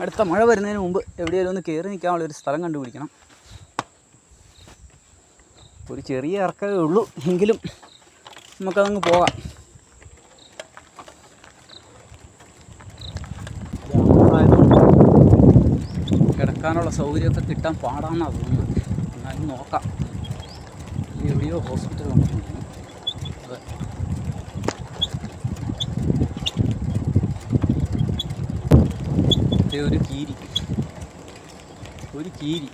അടുത്ത മഴ വരുന്നതിന് മുമ്പ് എവിടെയെങ്കിലും ഒന്ന് കയറി നിൽക്കാനുള്ളൊരു സ്ഥലം കണ്ടുപിടിക്കണം. ഒരു ചെറിയ ഇറക്കമേ ഉള്ളൂ, എങ്കിലും നമുക്കതങ്ങ് പോകാം. ഗ്രാമങ്ങളായതുകൊണ്ട് കിടക്കാനുള്ള സൗകര്യമൊക്കെ കിട്ടാൻ പാടാണെന്നാണ് തോന്നുന്നത്. എന്നാലും നോക്കാം. എവിടെയോ ഹോസ്പിറ്റൽ ഉണ്ടെന്ന് തോന്നുന്നു. അതെ, ഒരു കീരി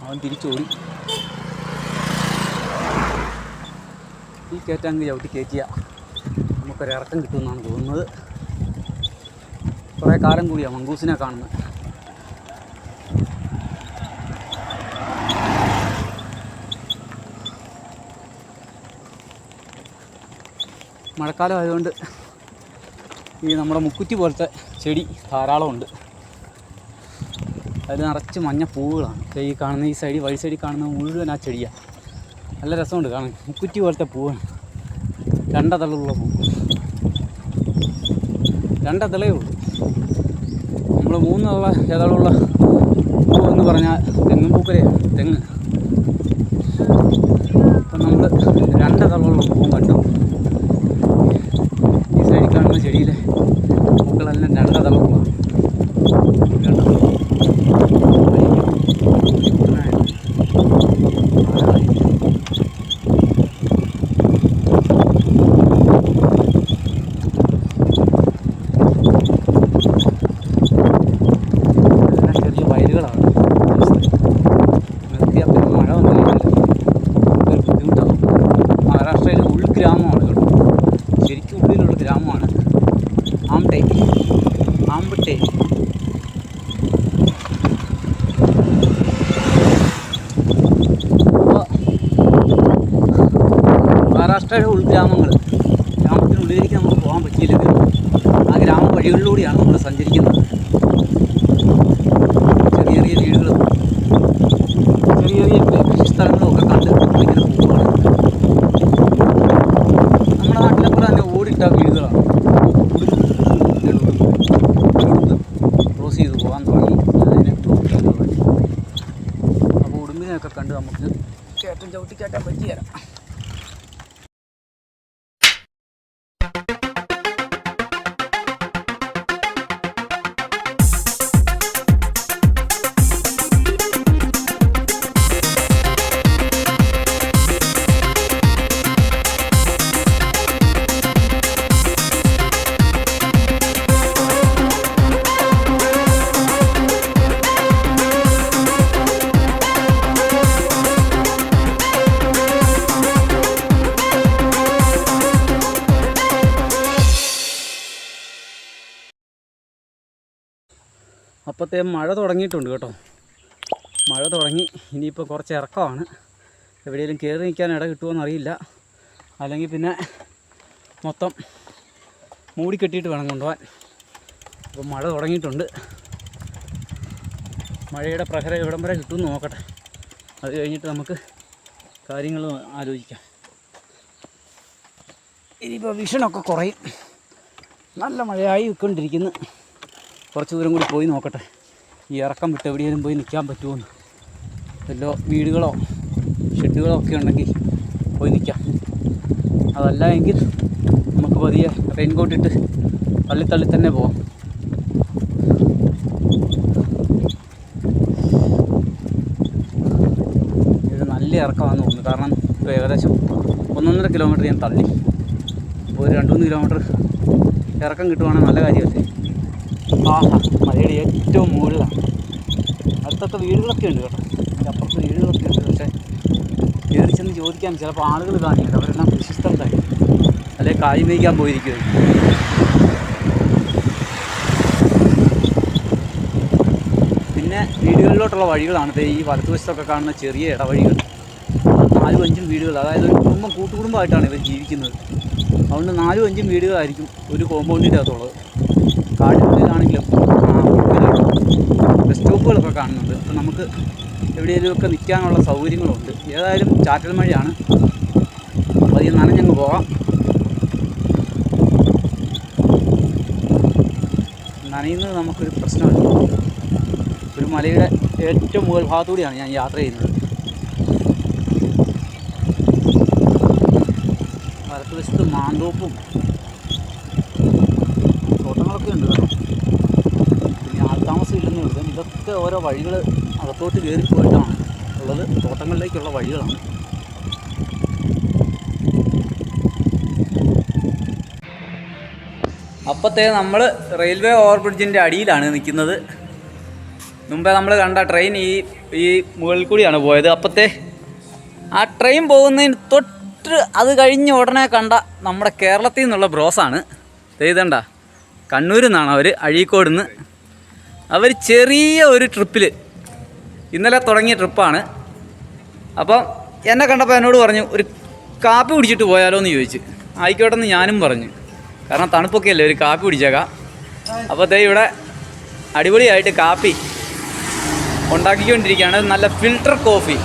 അവൻ തിരിച്ചോടി. ഈ കയറ്റങ്ങ് ചവിട്ടി കയറ്റിയ നമുക്കൊരിറക്കം കിട്ടുമെന്നാണ് തോന്നുന്നത്. കുറേ കാലം കൂടിയാണ് മങ്കൂസിനെ കാണുന്നത്. മഴക്കാലം ആയതുകൊണ്ട് ഈ നമ്മുടെ മുക്കുറ്റി പോലത്തെ ചെടി ധാരാളമുണ്ട്. അതിൽ നിറച്ച് മഞ്ഞ പൂവുകളാണ്. ഈ കാണുന്ന ഈ സൈഡിൽ വഴി സൈഡിൽ കാണുന്ന മുഴുവൻ ആ ചെടിയാണ്. നല്ല രസമുണ്ട് കാണാൻ. മുക്കുറ്റി പോലത്തെ പൂവാണ്. രണ്ടതളുള്ള പൂ, രണ്ടതളേ ഉള്ളൂ. നമ്മൾ മൂന്നുള്ള ഇതളുള്ള പൂ എന്ന് പറഞ്ഞാൽ തെങ്ങും പൂക്കരയാണ്, തെങ്ങ്. അപ്പം നമ്മൾ രണ്ടതളുള്ള പൂവും കണ്ടു. ഈ സൈഡിൽ കാണുന്ന ചെടിയിലെ പൂക്കളെല്ലാം രണ്ടതളുകളാണ്. ചെറിയ വയലുകളാണ്. നിർത്തിയാൽ പിന്നെ മഴ വന്നു കഴിഞ്ഞാൽ ഒരു ബുദ്ധിമുട്ടാകും. മഹാരാഷ്ട്രയിലെ ഉൾഗ്രാമമാണ് കേട്ടോ, ശരിക്കും ഉള്ളിലുള്ള ഗ്രാമമാണ്. ആംബട്ടെ മഹാരാഷ്ട്രയുടെ ഉൾഗ്രാമങ്ങൾ. ഗ്രാമത്തിനുള്ളിലേക്ക് നമുക്ക് പോകാൻ പറ്റിയില്ലെങ്കിൽ ആ ഗ്രാമ വഴികളിലൂടെയാണ് നമ്മൾ സഞ്ചരിക്കുന്നത്. ചെറിയ ചെറിയ വീടുകളും ചെറിയ ചെറിയ കൃഷിസ്ഥലങ്ങളും ഒക്കെ കണ്ട് ഇങ്ങനെ പോവുകയാണ്. നമ്മുടെ നാട്ടിലൊക്കെ തന്നെ ഓടിട്ട വീടുകളാണ്. ക്രോസ് ചെയ്ത് പോകാൻ തുടങ്ങി. അതിനെ അപ്പോൾ ഉടുമ്പിനെയൊക്കെ കണ്ട് നമുക്ക് കയറ്റം ചവിട്ടിക്കയറ്റാൻ പറ്റിയരാം. അപ്പോഴത്തേ മഴ തുടങ്ങിയിട്ടുണ്ട് കേട്ടോ. മഴ തുടങ്ങി. ഇനിയിപ്പോൾ കുറച്ച് ഇറക്കമാണ്. എവിടെയെങ്കിലും കയറി നിൽക്കാൻ ഇട കിട്ടുമോയെന്നറിയില്ല. അല്ലെങ്കിൽ പിന്നെ മൊത്തം മൂടിക്കെട്ടിയിട്ട് വേണം കൊണ്ടുപോകാൻ. അപ്പോൾ മഴ തുടങ്ങിയിട്ടുണ്ട്. മഴയുടെ പ്രഹരം എവിടം വരെ കിട്ടുമെന്ന് നോക്കട്ടെ. അത് കഴിഞ്ഞിട്ട് നമുക്ക് കാര്യങ്ങൾ ആലോചിക്കാം. ഇനിയിപ്പോൾ വിഷനൊക്കെ കുറയും. നല്ല മഴയായി നിൽക്കൊണ്ടിരിക്കുന്നു. കുറച്ച് ദൂരം കൂടി പോയി നോക്കട്ടെ. ഈ ഇറക്കം വിട്ട് എവിടെയെങ്കിലും പോയി നിൽക്കാൻ പറ്റുമോയെന്ന്. വല്ലോ വീടുകളോ ഷെഡുകളോ ഒക്കെ ഉണ്ടെങ്കിൽ പോയി നിൽക്കാം. അതല്ല എങ്കിൽ നമുക്ക് പതിയെ റെയിൻകോട്ട് ഇട്ട് തള്ളി തന്നെ പോകാം. ഇത് നല്ല ഇറക്കമാണെന്ന് തോന്നുന്നു. കാരണം ഇപ്പോൾ ഏകദേശം 1.5 കിലോമീറ്റർ ഞാൻ തള്ളി. അപ്പോൾ ഒരു 2-3 കിലോമീറ്റർ ഇറക്കം കിട്ടുവാണെങ്കിൽ നല്ല കാര്യമല്ലേ. ആഹാ, മലയുടെ ഏറ്റവും മുകളിലാണ്. അടുത്തൊക്കെ വീടുകളൊക്കെ ഉണ്ട് കേട്ടോ. അതിൻ്റെ അപ്പുറത്ത് വീടുകളൊക്കെ ഉണ്ട്. പക്ഷേ കയറി ചെന്ന് ചോദിക്കാൻ ചിലപ്പോൾ ആളുകൾ കാണില്ല. അവരെല്ലാം കൃഷിസ്ഥലത്തായിരിക്കും, അല്ലെങ്കിൽ കായ് മേയ്ക്കാൻ പോയിരിക്കുമായിരിക്കും. പിന്നെ വീടുകളിലോട്ടുള്ള വഴികളാണ് ഈ വലതുവശത്തൊക്കെ കാണുന്ന ചെറിയ ഇടവഴികൾ. 4-5 വീടുകൾ, അതായത് ഒരു കുടുംബം കൂട്ടുകുടുംബമായിട്ടാണ് ഇവർ ജീവിക്കുന്നത്. അതുകൊണ്ട് 4-5 വീടുകളായിരിക്കും ഒരു കോമ്പൗണ്ടിൻ്റെ അകത്തുള്ളത്. കാടിനുള്ളിലാണെങ്കിലും ബസ് സ്റ്റോപ്പുകളൊക്കെ കാണുന്നുണ്ട്. അപ്പോൾ നമുക്ക് എവിടെയെങ്കിലുമൊക്കെ നിൽക്കാനുള്ള സൗകര്യങ്ങളുണ്ട്. ഏതായാലും ചാറ്റൽ മഴയാണ്. അധികം നനഞ്ഞങ്ങ് പോകാം. നനയുന്നത് നമുക്കൊരു പ്രശ്നമല്ല. ഒരു മലയുടെ ഏറ്റവും മുകൾ ഭാഗത്തുകൂടിയാണ് ഞാൻ യാത്ര ചെയ്യുന്നത്. വലത്തുവശത്ത് മാന്തോപ്പും തോട്ടങ്ങളൊക്കെ ഉണ്ട് കേട്ടോ. പിന്നെ ആൾത്താമസം ഇല്ലെന്നേ ഉള്ളൂ. ഇതൊക്കെ ഓരോ വഴികൾ അകത്തോട്ട് കയറി പോയിട്ടാണ് ഉള്ളത്. തോട്ടങ്ങളിലേക്കുള്ള വഴികളാണ്. അപ്പോഴത്തേ നമ്മൾ റെയിൽവേ ഓവർ ബ്രിഡ്ജിൻ്റെ അടിയിലാണ് നിൽക്കുന്നത്. മുമ്പേ നമ്മൾ കണ്ട ട്രെയിൻ ഈ മുകളിൽ കൂടിയാണ് പോയത്. അപ്പോഴത്തേ ആ ട്രെയിൻ പോകുന്നതിന് തൊട്ട് അത് കഴിഞ്ഞ് ഉടനെ കണ്ട നമ്മുടെ കേരളത്തിൽ നിന്നുള്ള ബ്രോസാണ്. ചെയ്തണ്ട കണ്ണൂരിൽ നിന്നാണ് അവർ, അഴീക്കോട് നിന്ന്. അവർ ചെറിയ ഒരു ട്രിപ്പിൽ ഇന്നലെ തുടങ്ങിയ ട്രിപ്പാണ്. അപ്പം എന്നെ കണ്ടപ്പോൾ എന്നോട് പറഞ്ഞു ഒരു കാപ്പി കുടിച്ചിട്ട് പോയാലോ എന്ന് ചോദിച്ചു. ആയിക്കോട്ടെ എന്ന് ഞാനും പറഞ്ഞു. കാരണം തണുപ്പൊക്കെ അല്ലേ, ഒരു കാപ്പി കുടിച്ചേക്കാം. അപ്പോൾ ഇവിടെ അടിപൊളിയായിട്ട് കാപ്പി ഉണ്ടാക്കിക്കൊണ്ടിരിക്കുകയാണ്. നല്ല ഫിൽട്ടർ കോഫി.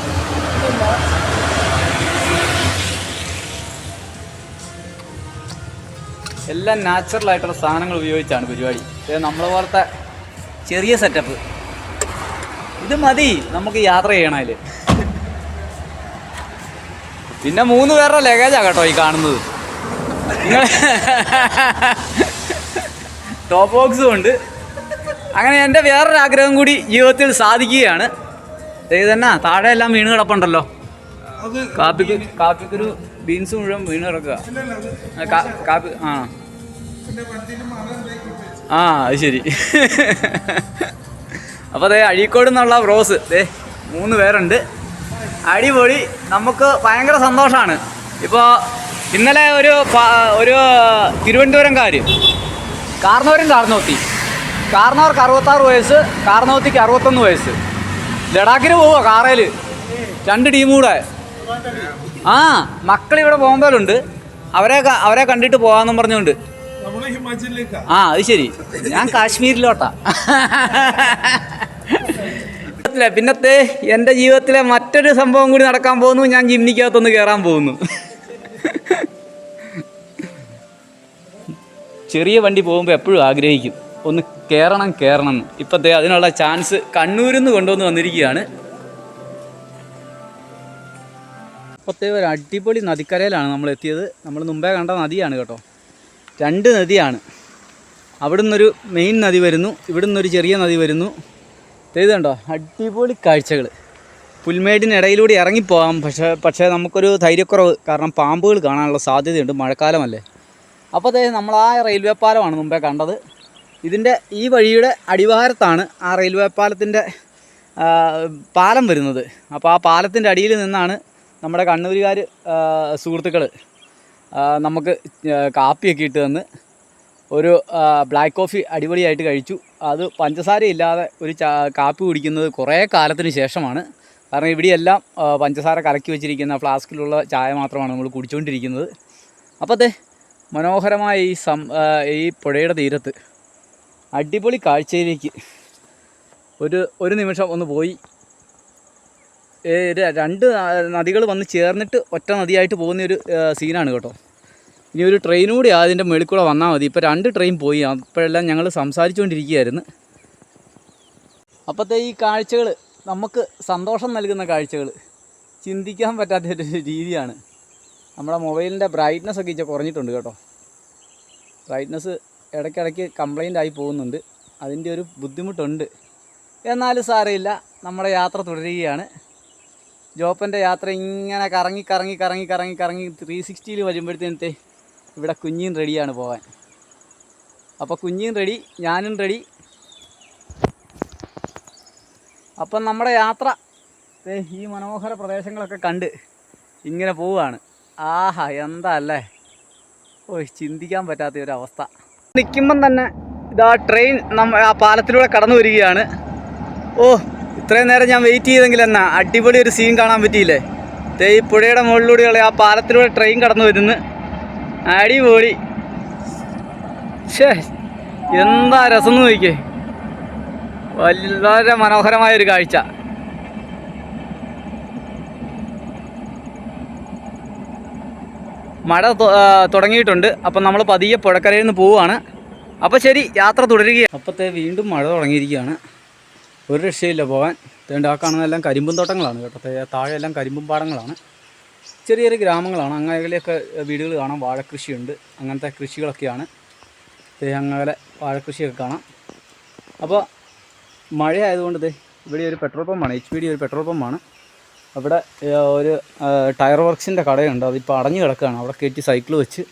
എല്ലാം നാച്ചുറലായിട്ടുള്ള സാധനങ്ങൾ ഉപയോഗിച്ചാണ് പരിപാടി. നമ്മളെ പോലത്തെ ചെറിയ സെറ്റപ്പ് ഇത് മതി നമുക്ക് യാത്ര ചെയ്യണതിൽ. പിന്നെ 3 പേരുടെ ലഗേജാണ് കേട്ടോ ഈ കാണുന്നത്. നിങ്ങൾ ടോപ്പ് ബോക്സും ഉണ്ട്. അങ്ങനെ എൻ്റെ വേറൊരു ആഗ്രഹം കൂടി ജീവിതത്തിൽ സാധിക്കുകയാണ്. ഇതന്നെ താഴെ എല്ലാം വീണ് കിടപ്പുണ്ടല്ലോ. കാപ്പിക്കൊരു ബീൻസ് മുഴുവൻ വീണ് കിടക്കുക. കാപ്പി അത് ശരി. അപ്പോൾ അഴീക്കോട് നിന്നുള്ള ബ്രോസ് 3 പേരുണ്ട്. അടിപൊളി. നമുക്ക് ഭയങ്കര സന്തോഷമാണ്. ഇപ്പോൾ ഇന്നലെ ഒരു തിരുവനന്തപുരംകാർ കാർന്നോത്തി കാർന്നവർക്ക് 66 വയസ്സ്, കാർന്നോത്തിക്ക് 61 വയസ്സ്. ലഡാക്കിന് പോവുക കാറേൽ 2 ടീം കൂടെ. മക്കളിവിടെ ബോംബെയിലുണ്ട്. അവരെ കണ്ടിട്ട് പോകാമെന്നും പറഞ്ഞുകൊണ്ട്. അത് ശരി. ഞാൻ കാശ്മീരിലോട്ടാ. പിന്നത്തെ എൻ്റെ ജീവിതത്തിലെ മറ്റൊരു സംഭവം കൂടി നടക്കാൻ പോകുന്നു. ഞാൻ ജിംനിക്കകത്തൊന്ന് കയറാൻ പോകുന്നു. ചെറിയ വണ്ടി പോകുമ്പോൾ എപ്പോഴും ആഗ്രഹിക്കും ഒന്ന് കയറണം എന്ന്. ഇപ്പോഴത്തെ അതിനുള്ള ചാൻസ് കണ്ണൂരിൽ നിന്ന് കൊണ്ടുവന്ന് വന്നിരിക്കുകയാണ്. ഇപ്പോഴത്തെ ഒരു അടിപൊളി നദിക്കരയിലാണ് നമ്മൾ എത്തിയത്. നമ്മൾ മുമ്പേ കണ്ട നദിയാണ് കേട്ടോ. 2 നദിയാണ്. അവിടെ നിന്നൊരു മെയിൻ നദി വരുന്നു, ഇവിടെ നിന്നൊരു ചെറിയ നദി വരുന്നു. ഇതുണ്ടോ അടിപൊളി കാഴ്ചകൾ. പുൽമേടിനിടയിലൂടെ ഇറങ്ങിപ്പോകാം. പക്ഷേ നമുക്കൊരു ധൈര്യക്കുറവ്, കാരണം പാമ്പുകൾ കാണാനുള്ള സാധ്യതയുണ്ട്, മഴക്കാലമല്ലേ. അപ്പോൾ നമ്മൾ ആ റെയിൽവേ പാലമാണ് മുമ്പേ കണ്ടത്. ഇതിൻ്റെ ഈ വഴിയുടെ അടിവാരത്താണ് ആ റെയിൽവേ പാലത്തിൻ്റെ പാലം വരുന്നത്. അപ്പോൾ ആ പാലത്തിൻ്റെ അടിയിൽ നിന്നാണ് നമ്മുടെ കണ്ണൂരുകാർ സുഹൃത്തുക്കൾ നമുക്ക് കാപ്പിയൊക്കെ ഇട്ട് തന്ന് ഒരു ബ്ലാക്ക് കോഫി അടിപൊളിയായിട്ട് കഴിച്ചു. അത് പഞ്ചസാരയില്ലാതെ ഒരു കാപ്പി കുടിക്കുന്നത് കുറേ കാലത്തിന് ശേഷമാണ്. കാരണം ഇവിടെയെല്ലാം പഞ്ചസാര കലക്കി വെച്ചിരിക്കുന്ന ഫ്ലാസ്കിലുള്ള ചായ മാത്രമാണ് നമ്മൾ കുടിച്ചുകൊണ്ടിരിക്കുന്നത്. അപ്പോൾ മനോഹരമായ ഈ പുഴയുടെ തീരത്ത് അടിപൊളി കാഴ്ചയിലേക്ക് ഒരു നിമിഷം ഒന്ന് പോയി. 2 നദികൾ വന്ന് ചേർന്നിട്ട് ഒറ്റ നദിയായിട്ട് പോകുന്നൊരു സീനാണ് കേട്ടോ. ഇനി ഒരു ട്രെയിൻ കൂടി അതിൻ്റെ മുകളിൽ കൂടെ വന്നാൽ മതി. ഇപ്പോൾ 2 ട്രെയിൻ പോയി. അപ്പോഴെല്ലാം ഞങ്ങൾ സംസാരിച്ചുകൊണ്ടിരിക്കുകയായിരുന്നു. അപ്പോഴത്തെ ഈ കാഴ്ചകൾ നമുക്ക് സന്തോഷം നൽകുന്ന കാഴ്ചകൾ, ചിന്തിക്കാൻ പറ്റാത്തൊരു രീതിയാണ്. നമ്മുടെ മൊബൈലിൻ്റെ ബ്രൈറ്റ്നസ് ഒക്കെ കുറഞ്ഞിട്ടുണ്ട് കേട്ടോ. ബ്രൈറ്റ്നസ് ഇടയ്ക്കിടയ്ക്ക് കംപ്ലൈൻ്റ് ആയി പോകുന്നുണ്ട്. അതിൻ്റെ ഒരു ബുദ്ധിമുട്ടുണ്ട്. എന്നാലും സാരമില്ല, നമ്മുടെ യാത്ര തുടരുകയാണ്. ജോപ്പൻ്റെ യാത്ര ഇങ്ങനെ കറങ്ങി 360 വരുമ്പോഴത്തേനത്തെ ഇവിടെ കുഞ്ഞിയും റെഡിയാണ് പോകാൻ. അപ്പോൾ കുഞ്ഞിയും റെഡി, ഞാനും റെഡി. അപ്പം നമ്മുടെ യാത്ര ഈ മനോഹര പ്രദേശങ്ങളൊക്കെ കണ്ട് ഇങ്ങനെ പോവുകയാണ്. ആഹാ എന്താ അല്ലേ, ചിന്തിക്കാൻ പറ്റാത്ത ഒരു അവസ്ഥ. നിൽക്കുമ്പം തന്നെ ഇതാ ട്രെയിൻ ആ പാലത്തിലൂടെ കടന്നു വരികയാണ്. ഇത്രയും നേരം ഞാൻ വെയിറ്റ് ചെയ്തെങ്കിൽ എന്നാ അടിപൊളി ഒരു സീൻ കാണാൻ പറ്റിയില്ലേ. ഈ പുഴയുടെ മുകളിലൂടെയുള്ള ആ പാലത്തിലൂടെ ട്രെയിൻ കടന്നു വരുന്നു. അടിപൊളി. എന്താ രസം എന്ന് നോക്കിയേ. വളരെ മനോഹരമായൊരു കാഴ്ച. മഴ തുടങ്ങിയിട്ടുണ്ട്. അപ്പം നമ്മൾ പതിയെ പുഴക്കരയിൽ നിന്ന് പോവുകയാണ്. അപ്പോൾ ശരി, യാത്ര തുടരുകയാണ്. അപ്പോഴത്തെ വീണ്ടും മഴ തുടങ്ങിയിരിക്കുകയാണ്. ഒരു രക്ഷയില്ല പോകാൻ. ആ കാണുന്നതെല്ലാം കരിമ്പും തോട്ടങ്ങളാണ് കേട്ടോ. താഴെയെല്ലാം കരിമ്പും പാടങ്ങളാണ്. ചെറിയ ചെറിയ ഗ്രാമങ്ങളാണ്. അങ്ങനെയൊക്കെ വീടുകൾ കാണാം. വാഴക്കൃഷിയുണ്ട്, അങ്ങനത്തെ കൃഷികളൊക്കെയാണ്. അങ്ങനെ വാഴക്കൃഷിയൊക്കെ കാണാം. അപ്പോൾ മഴയായതുകൊണ്ട് ഇവിടെ ഒരു പെട്രോൾ പമ്പാണ്, HPD ഒരു പെട്രോൾ പമ്പാണ്. അവിടെ ഒരു ടയർ വർക്ക്സിൻ്റെ കടയുണ്ട്. അതിപ്പോൾ അടഞ്ഞു കിടക്കുകയാണ്. അവിടെ കയറ്റി സൈക്കിൾ വെച്ച്.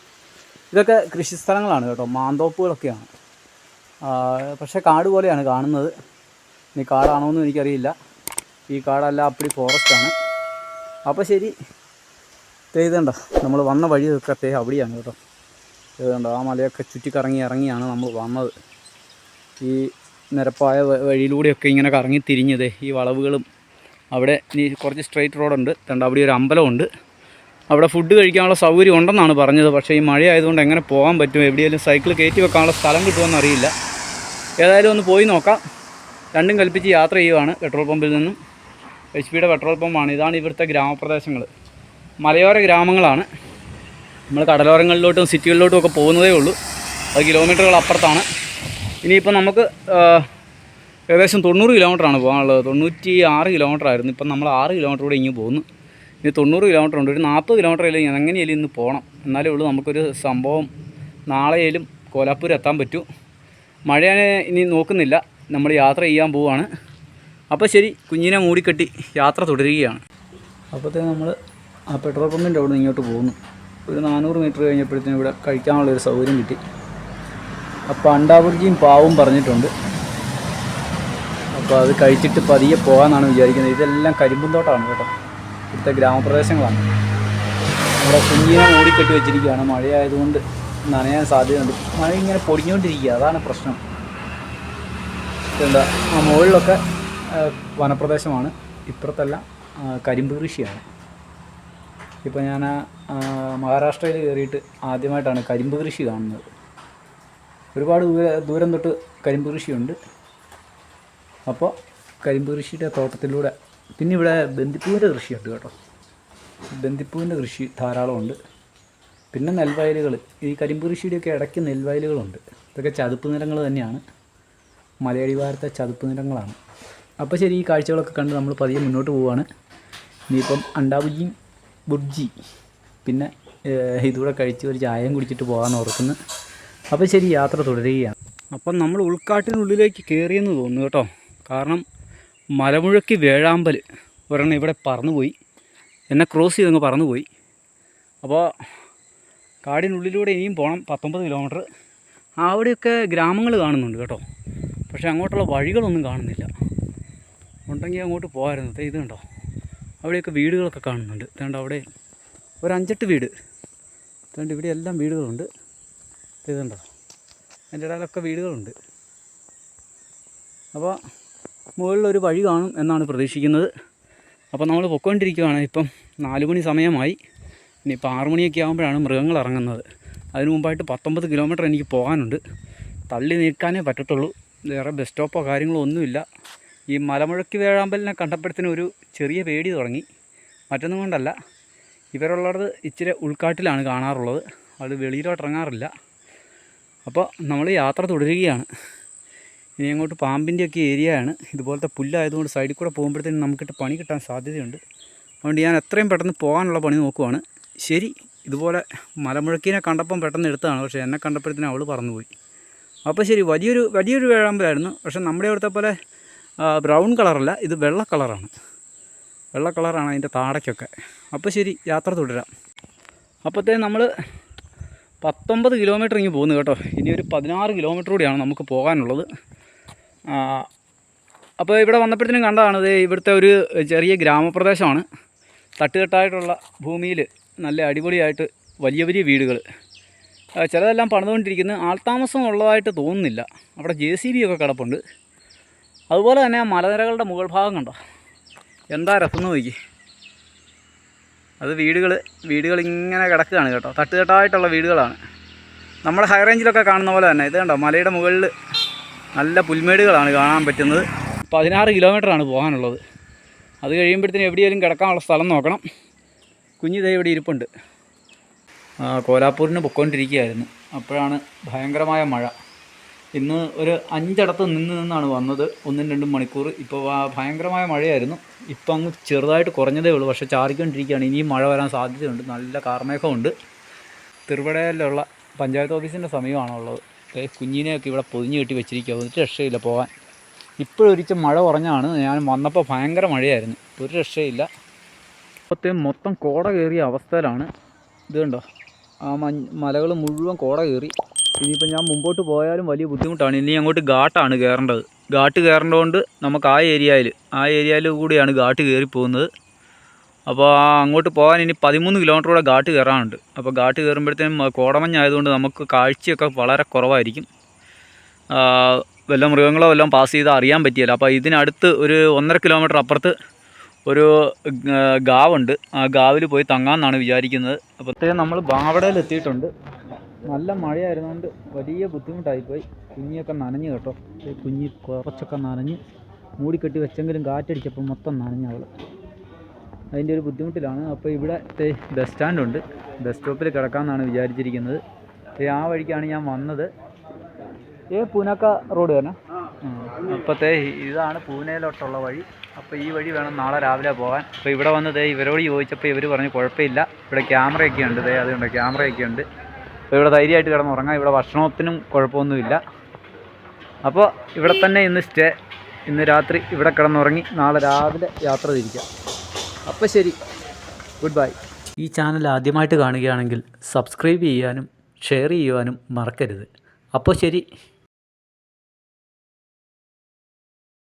ഇതൊക്കെ കൃഷി സ്ഥലങ്ങളാണ് കേട്ടോ, മാന്തോപ്പുകളൊക്കെയാണ്. പക്ഷേ കാട് പോലെയാണ് കാണുന്നത്. ഇനി കാടാണോയെന്നും എനിക്കറിയില്ല. ഈ കാടല്ല, അപ്പടി ഫോറസ്റ്റാണ്. അപ്പോൾ ശരി, ഇതുണ്ടോ നമ്മൾ വന്ന വഴിയൊക്കെ അവിടെയാണ് കേട്ടോ. ഇതുണ്ടോ ആ മലയൊക്കെ ചുറ്റിക്കറങ്ങി ഇറങ്ങിയാണ് നമ്മൾ വന്നത്. ഈ നിരപ്പായ വഴിയിലൂടെയൊക്കെ ഇങ്ങനെ കറങ്ങി തിരിഞ്ഞതേ ഈ വളവുകളും. അവിടെ ഇനി കുറച്ച് സ്ട്രെയിറ്റ് റോഡുണ്ട്. അവിടെ ഒരു അമ്പലമുണ്ട്. അവിടെ ഫുഡ് കഴിക്കാനുള്ള സൗകര്യം ഉണ്ടെന്നാണ് പറഞ്ഞത്. പക്ഷേ ഈ മഴയായതുകൊണ്ട് എങ്ങനെ പോകാൻ പറ്റും? എവിടെയെങ്കിലും സൈക്കിൾ കയറ്റി വെക്കാനുള്ള സ്ഥലം കിട്ടുമെന്ന് അറിയില്ല. ഏതായാലും ഒന്ന് പോയി നോക്കാം. രണ്ടും കൽപ്പിച്ച് യാത്ര ചെയ്യുവാണ്. പെട്രോൾ പമ്പിൽ നിന്നും HPയുടെ പെട്രോൾ പമ്പാണ്. ഇതാണ് ഇവിടുത്തെ ഗ്രാമപ്രദേശങ്ങൾ. മലയോര ഗ്രാമങ്ങളാണ്. നമ്മൾ കടലോരങ്ങളിലോട്ടും സിറ്റികളിലോട്ടും ഒക്കെ പോകുന്നതേ ഉള്ളൂ. അത് കിലോമീറ്ററുകൾ അപ്പുറത്താണ്. ഇനിയിപ്പോൾ നമുക്ക് ഏകദേശം 90 കിലോമീറ്ററാണ് പോകാനുള്ളത്. 96 കിലോമീറ്റർ ആയിരുന്നു. ഇപ്പം നമ്മൾ 6 കിലോമീറ്റർ കൂടെ ഇങ്ങ് പോകുന്നു. ഇനി 90 കിലോമീറ്റർ ഉണ്ട്. ഒരു 40 കിലോമീറ്റർ ആയാലും എങ്ങനെയാലും ഇന്ന് പോകണം. എന്നാലേ ഉള്ളൂ നമുക്കൊരു സംഭവം നാളെയായാലും കോലാപ്പൂർ എത്താൻ പറ്റൂ. മഴയെ ഇനി നോക്കുന്നില്ല, നമ്മൾ യാത്ര ചെയ്യാൻ പോവുകയാണ്. അപ്പോൾ ശരി, കുഞ്ഞിനെ മൂടിക്കെട്ടി യാത്ര തുടരുകയാണ്. അപ്പോഴത്തേക്ക് നമ്മൾ ആ പെട്രോൾ പമ്പിൻ്റെ അവിടെ നിന്ന് ഇങ്ങോട്ട് പോകുന്നു. ഒരു 400 മീറ്റർ കഴിഞ്ഞപ്പോഴത്തേനും ഇവിടെ കഴിക്കാനുള്ളൊരു സൗകര്യം കിട്ടി. അപ്പോൾ അണ്ടാപുർജിയും പാവും പറഞ്ഞിട്ടുണ്ട്. അപ്പോൾ അത് കഴിച്ചിട്ട് പതിയെ പോകാമെന്നാണ് വിചാരിക്കുന്നത്. ഇതെല്ലാം കരിമ്പും തോട്ടമാണ് കേട്ടോ. ഇവിടുത്തെ ഗ്രാമപ്രദേശങ്ങളാണ്. നമ്മുടെ കുഞ്ഞിനെ മൂടിക്കെട്ടി വെച്ചിരിക്കുകയാണ്. മഴയായതുകൊണ്ട് നനയാൻ സാധ്യതയുണ്ട്. മഴ ഇങ്ങനെ പൊടിഞ്ഞുകൊണ്ടിരിക്കുക, അതാണ് പ്രശ്നം. എന്താ ആ മുകളിലൊക്കെ വനപ്രദേശമാണ്, ഇപ്പുറത്തെല്ലാം കരിമ്പ് കൃഷിയാണ്. ഇപ്പോൾ ഞാൻ മഹാരാഷ്ട്രയിൽ കയറിയിട്ട് ആദ്യമായിട്ടാണ് കരിമ്പ് കൃഷി കാണുന്നത്. ഒരുപാട് ദൂരം തൊട്ട് കരിമ്പ് കൃഷിയുണ്ട്. അപ്പോൾ കരിമ്പ് കൃഷിയുടെ തോട്ടത്തിലൂടെ, പിന്നെ ഇവിടെ ബന്ദിപ്പൂവിൻ്റെ കൃഷിയുണ്ട് കേട്ടോ. ബന്ദിപ്പൂവിൻ്റെ കൃഷി ധാരാളമുണ്ട്. പിന്നെ നെൽവയലുകൾ, ഈ കരിമ്പ് കൃഷിയുടെയൊക്കെ ഇടയ്ക്ക് നെൽവയലുകളുണ്ട്. ഇതൊക്കെ ചതുപ്പ് നിലങ്ങൾ തന്നെയാണ്, മലയടിവാരത്തെ ചതുപ്പ് നിലങ്ങളാണ്. അപ്പോൾ ശരി, ഈ കാഴ്ചകളൊക്കെ കണ്ട് നമ്മൾ പതിയെ മുന്നോട്ട് പോവുകയാണ്. ഇനിയിപ്പം അണ്ടാബുജിയും ബുർജി പിന്നെ ഇതുകൂടെ കഴിച്ച് ഒരു ചായയും കുടിച്ചിട്ട് പോകാമെന്ന് ഓർക്കുന്നു. അപ്പോൾ ശരി, യാത്ര തുടരുകയാണ്. അപ്പം നമ്മൾ ഉൾക്കാട്ടിനുള്ളിലേക്ക് കയറിയെന്ന് തോന്നുന്നു കേട്ടോ. കാരണം മലമുഴക്കി വേഴാമ്പൽ ഒരെണ്ണം ഇവിടെ പറന്നുപോയി, എന്നെ ക്രോസ് ചെയ്തങ്ങ് പറന്നുപോയി. അപ്പോൾ കാടിനുള്ളിലൂടെ ഇനിയും പോകണം 19 കിലോമീറ്റർ. അവിടെയൊക്കെ ഗ്രാമങ്ങൾ കാണുന്നുണ്ട് കേട്ടോ. പക്ഷേ അങ്ങോട്ടുള്ള വഴികളൊന്നും കാണുന്നില്ല. ഉണ്ടെങ്കിൽ അങ്ങോട്ട് പോകാമായിരുന്നു. ഇത് കണ്ടോ, അവിടെയൊക്കെ വീടുകളൊക്കെ കാണുന്നുണ്ട്. ഇതുകൊണ്ട് അവിടെ ഒരു 5-8 വീട്. ഇതുകൊണ്ട് ഇവിടെ എല്ലാം വീടുകളുണ്ട്. ഇതുണ്ടോ, അതിൻ്റെ ഇടയിലൊക്കെ വീടുകളുണ്ട്. അപ്പോൾ മുകളിലൊരു വഴി കാണും എന്നാണ് പ്രതീക്ഷിക്കുന്നത്. അപ്പോൾ നമ്മൾ പൊയ്ക്കൊണ്ടിരിക്കുകയാണ്. ഇപ്പം 4 മണി സമയമായി. ഇനിയിപ്പോൾ 6 മണിയൊക്കെ ആകുമ്പോഴാണ് മൃഗങ്ങൾ ഇറങ്ങുന്നത്. അതിന് മുമ്പായിട്ട് 19 കിലോമീറ്റർ എനിക്ക് പോകാനുണ്ട്. തള്ളി നീക്കാനേ പറ്റത്തുള്ളൂ. വേറെ ബസ് സ്റ്റോപ്പോ കാര്യങ്ങളോ ഒന്നുമില്ല. ഈ മലമുഴക്കി വേഴാമ്പലിനെ കണ്ടപ്പോഴത്തേനും ഒരു ചെറിയ പേടി തുടങ്ങി. മറ്റൊന്നും കൊണ്ടല്ല, ഇവരുള്ളത് ഇച്ചിരി ഉൾക്കാട്ടിലാണ് കാണാറുള്ളത്. അത് വെളിയിലോട്ട് ഇറങ്ങാറില്ല. അപ്പോൾ നമ്മൾ യാത്ര തുടരുകയാണ്. ഇനി അങ്ങോട്ട് പാമ്പിൻ്റെയൊക്കെ ഏരിയയാണ്. ഇതുപോലത്തെ പുല്ലായതുകൊണ്ട് സൈഡിൽ കൂടെ പോകുമ്പോഴത്തേനും നമുക്കിട്ട് പണി കിട്ടാൻ സാധ്യതയുണ്ട്. അതുകൊണ്ട് ഞാൻ എത്രയും പെട്ടെന്ന് പോകാനുള്ള പണി നോക്കുവാണ്. ശരി, ഇതുപോലെ മലമുഴക്കീനെ കണ്ടപ്പം പെട്ടെന്ന് എടുത്തതാണ്. പക്ഷേ എന്നെ കണ്ടപ്പോഴത്തേനും അവൾ പറന്നുപോയി. അപ്പോൾ ശരി, വലിയൊരു വേഴാമ്പലായിരുന്നു. പക്ഷേ നമ്മുടെ അവിടുത്തെ പോലെ ബ്രൗൺ കളറല്ല, ഇത് വെള്ള കളറാണ്. വെള്ള കളറാണ് അതിൻ്റെ താടയ്ക്കൊക്കെ. അപ്പോൾ ശരി, യാത്ര തുടരാം. അപ്പോഴത്തേനും നമ്മൾ 19 കിലോമീറ്റർ ഇങ്ങ് പോകുന്നു കേട്ടോ. ഇനി ഒരു 16 കിലോമീറ്റർ കൂടിയാണ് നമുക്ക് പോകാനുള്ളത്. അപ്പോൾ ഇവിടെ വന്നപ്പോഴത്തേനും കണ്ടതാണ്, ഇവിടുത്തെ ഒരു ചെറിയ ഗ്രാമപ്രദേശമാണ്. തട്ടുകെട്ടായിട്ടുള്ള ഭൂമിയിൽ നല്ല അടിപൊളിയായിട്ട് വലിയ വലിയ വീടുകൾ. ചിലതെല്ലാം പണിതുകൊണ്ടിരിക്കുന്നത്. ആൾത്താമസം ഉള്ളതായിട്ട് തോന്നുന്നില്ല. അവിടെ JCB ഒക്കെ കിടപ്പുണ്ട്. അതുപോലെ തന്നെ ആ മലനിരകളുടെ മുകൾ ഭാഗം കണ്ടോ, എന്താ രസം നോക്കി. അത് വീടുകൾ ഇങ്ങനെ കിടക്കുകയാണ് കേട്ടോ. തട്ടുകെട്ടായിട്ടുള്ള വീടുകളാണ്. നമ്മുടെ ഹൈ റേഞ്ചിലൊക്കെ കാണുന്ന പോലെ തന്നെ. ഇത് കണ്ടോ, മലയുടെ മുകളിൽ നല്ല പുൽമേടുകളാണ് കാണാൻ പറ്റുന്നത്. 16 കിലോമീറ്ററാണ് പോകാനുള്ളത്. അത് കഴിയുമ്പോഴത്തേനും എവിടെയെങ്കിലും കിടക്കാനുള്ള സ്ഥലം നോക്കണം. കുഞ്ഞിതേ ഇവിടെ ഇരിപ്പുണ്ട്. കോലാപ്പൂരിന് പൊയ്ക്കൊണ്ടിരിക്കുകയായിരുന്നു. അപ്പോഴാണ് ഭയങ്കരമായ മഴ. ഇന്ന് ഒരു 5 നിന്നാണ് വന്നത്, 1-2 മണിക്കൂർ. ഇപ്പോൾ ഭയങ്കരമായ മഴയായിരുന്നു. ഇപ്പം അങ്ങ് ചെറുതായിട്ട് കുറഞ്ഞതേ ഉള്ളൂ, പക്ഷേ ചാറിക്കൊണ്ടിരിക്കുകയാണ്. ഇനിയും മഴ വരാൻ സാധ്യതയുണ്ട്. നല്ല കാർമേഘമുണ്ട്. തിരുവടയിലുള്ള പഞ്ചായത്ത് ഓഫീസിൻ്റെ സമീപമാണുള്ളത്. കുഞ്ഞിനെയൊക്കെ ഇവിടെ പൊതിഞ്ഞ് കെട്ടി വെച്ചിരിക്കുക, ഒരു രക്ഷയില്ല പോകാൻ. ഇപ്പോഴൊരിച്ച് മഴ കുറഞ്ഞാണ്. ഞാൻ വന്നപ്പോൾ ഭയങ്കര മഴയായിരുന്നു, ഒരു രക്ഷയില്ല. ഇപ്പോഴത്തേയും മൊത്തം കോട കയറിയ അവസ്ഥയിലാണ്. ഇത് കണ്ടോ, ആ മലകൾ മുഴുവൻ കോട കയറി. ഇനിയിപ്പോൾ ഞാൻ മുമ്പോട്ട് പോയാലും വലിയ ബുദ്ധിമുട്ടാണ്. ഇനി അങ്ങോട്ട് ഘാട്ടാണ് കയറേണ്ടത്. ഘാട്ട് കയറേണ്ടതുകൊണ്ട് നമുക്ക് ആ ഏരിയയിൽ കൂടിയാണ് ഘാട്ട് കയറി പോകുന്നത്. അപ്പോൾ അങ്ങോട്ട് പോകാൻ ഇനി 13 കിലോമീറ്റർ കൂടെ ഘാട്ട് കയറാനുണ്ട്. അപ്പോൾ ഘാട്ട് കയറുമ്പോഴത്തേനും കോടമഞ്ഞായതുകൊണ്ട് നമുക്ക് കാഴ്ചയൊക്കെ വളരെ കുറവായിരിക്കും. വല്ല മൃഗങ്ങളോ വല്ലതും പാസ് ചെയ്താൽ അറിയാൻ പറ്റിയില്ല. അപ്പോൾ ഇതിനടുത്ത് ഒരു 1.5 കിലോമീറ്റർ അപ്പുറത്ത് ഒരു ഗാവുണ്ട്. ആ ഗാവിൽ പോയി തങ്ങാമെന്നാണ് വിചാരിക്കുന്നത്. അപ്പോഴത്തേക്കും നമ്മൾ ബാവടയിൽ എത്തിയിട്ടുണ്ട്. നല്ല മഴയായിരുന്നുകൊണ്ട് വലിയ ബുദ്ധിമുട്ടായിപ്പോയി. കുഞ്ഞിയൊക്കെ നനഞ്ഞു കേട്ടോ. കുഞ്ഞി കുറച്ചൊക്കെ നനഞ്ഞ് മൂടിക്കെട്ടി വെച്ചെങ്കിലും കാറ്റടിച്ചപ്പോൾ മൊത്തം നനഞ്ഞവൾ. അതിൻ്റെ ഒരു ബുദ്ധിമുട്ടിലാണ്. അപ്പോൾ ഇവിടെ ബസ് സ്റ്റാൻഡുണ്ട്. ബസ് സ്റ്റോപ്പിൽ കിടക്കാമെന്നാണ് വിചാരിച്ചിരിക്കുന്നത്. ആ വഴിക്കാണ് ഞാൻ വന്നത്. പൂനക്ക റോഡ് തന്നെ. അപ്പോഴത്തെ ഇതാണ് പൂനെയിലോട്ടുള്ള വഴി. അപ്പോൾ ഈ വഴി വേണം നാളെ രാവിലെ പോകാൻ. അപ്പോൾ ഇവിടെ വന്ന് ഇവരോട് ചോദിച്ചപ്പോൾ ഇവർ പറഞ്ഞു കുഴപ്പമില്ല, ഇവിടെ ക്യാമറയൊക്കെ ഉണ്ട്. അതുകൊണ്ട് ക്യാമറയൊക്കെ ഉണ്ട്. അപ്പോൾ ഇവിടെ ധൈര്യമായിട്ട് കിടന്നുറങ്ങാം. ഇവിടെ ഭക്ഷണത്തിനും കുഴപ്പമൊന്നുമില്ല. അപ്പോൾ ഇവിടെ തന്നെ ഇന്ന് സ്റ്റേ. ഇന്ന് രാത്രി ഇവിടെ കിടന്നുറങ്ങി നാളെ രാവിലെ യാത്ര തിരിക്കാം. അപ്പോൾ ശരി, ഗുഡ് ബൈ. ഈ ചാനൽ ആദ്യമായിട്ട് കാണുകയാണെങ്കിൽ സബ്സ്ക്രൈബ് ചെയ്യാനും ഷെയർ ചെയ്യുവാനും മറക്കരുത്. അപ്പോൾ ശരി.